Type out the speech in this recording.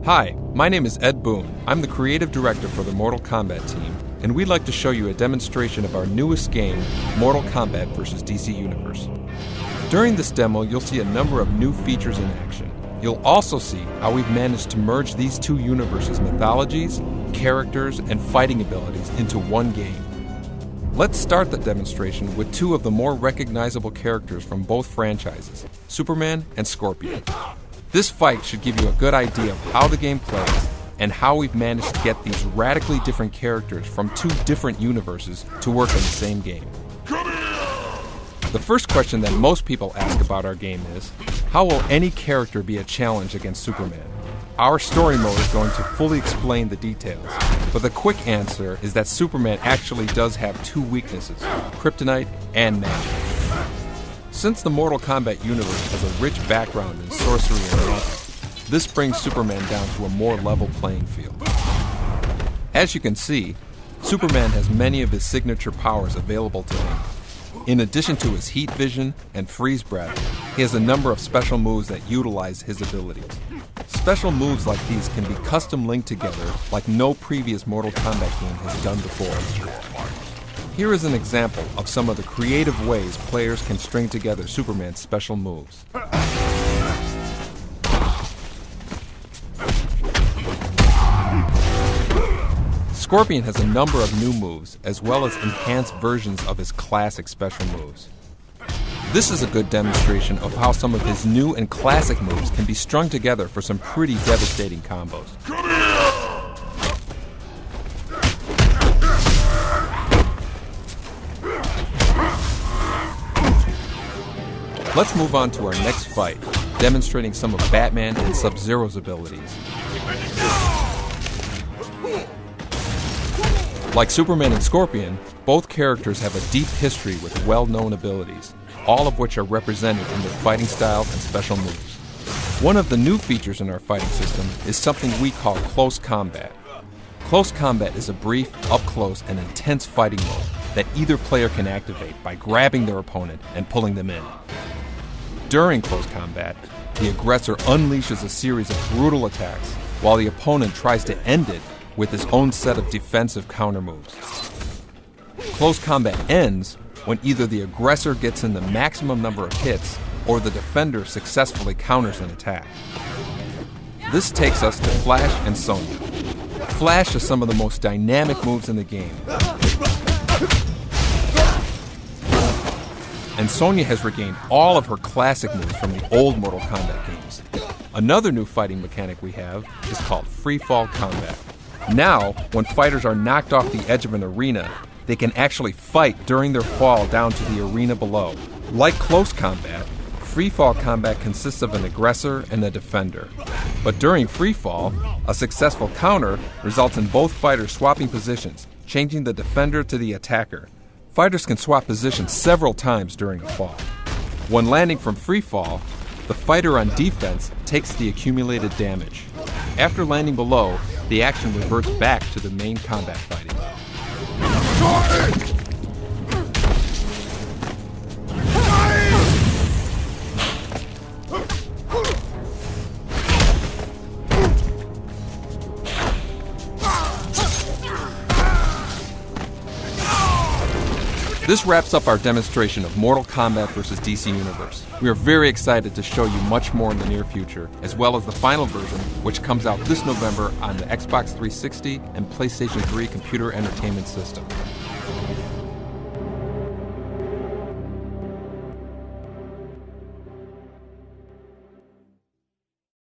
Hi, my name is Ed Boone. I'm the creative director for the Mortal Kombat team, and we'd like to show you a demonstration of our newest game, Mortal Kombat vs. DC Universe. During this demo, you'll see a number of new features in action. You'll also see how we've managed to merge these two universes' mythologies, characters, and fighting abilities into one game. Let's start the demonstration with two of the more recognizable characters from both franchises, Superman and Scorpion. This fight should give you a good idea of how the game plays and how we've managed to get these radically different characters from two different universes to work in the same game. The first question that most people ask about our game is, how will any character be a challenge against Superman? Our story mode is going to fully explain the details, but the quick answer is that Superman actually does have two weaknesses, kryptonite and magic. Since the Mortal Kombat universe has a rich background in sorcery and magic, this brings Superman down to a more level playing field. As you can see, Superman has many of his signature powers available to him. In addition to his heat vision and freeze breath, he has a number of special moves that utilize his abilities. Special moves like these can be custom linked together like no previous Mortal Kombat game has done before. Here is an example of some of the creative ways players can string together Superman's special moves. Scorpion has a number of new moves, as well as enhanced versions of his classic special moves. This is a good demonstration of how some of his new and classic moves can be strung together for some pretty devastating combos. Let's move on to our next fight, demonstrating some of Batman and Sub-Zero's abilities. Like Superman and Scorpion, both characters have a deep history with well-known abilities, all of which are represented in their fighting styles and special moves. One of the new features in our fighting system is something we call Close Combat. Close Combat is a brief, up-close, and intense fighting mode that either player can activate by grabbing their opponent and pulling them in. During Close Combat, the aggressor unleashes a series of brutal attacks, while the opponent tries to end it with his own set of defensive counter moves. Close Combat ends when either the aggressor gets in the maximum number of hits or the defender successfully counters an attack. This takes us to Flash and Sonya. Flash is some of the most dynamic moves in the game, and Sonya has regained all of her classic moves from the old Mortal Kombat games. Another new fighting mechanic we have is called Free Fall Combat. Now, when fighters are knocked off the edge of an arena, they can actually fight during their fall down to the arena below. Like Close Combat, Free Fall Combat consists of an aggressor and a defender. But during free fall, a successful counter results in both fighters swapping positions, changing the defender to the attacker. Fighters can swap positions several times during a fall. When landing from free fall, the fighter on defense takes the accumulated damage. After landing below, the action reverts back to the main combat fighting. This wraps up our demonstration of Mortal Kombat vs. DC Universe. We are very excited to show you much more in the near future, as well as the final version, which comes out this November on the Xbox 360 and PlayStation 3 computer entertainment system.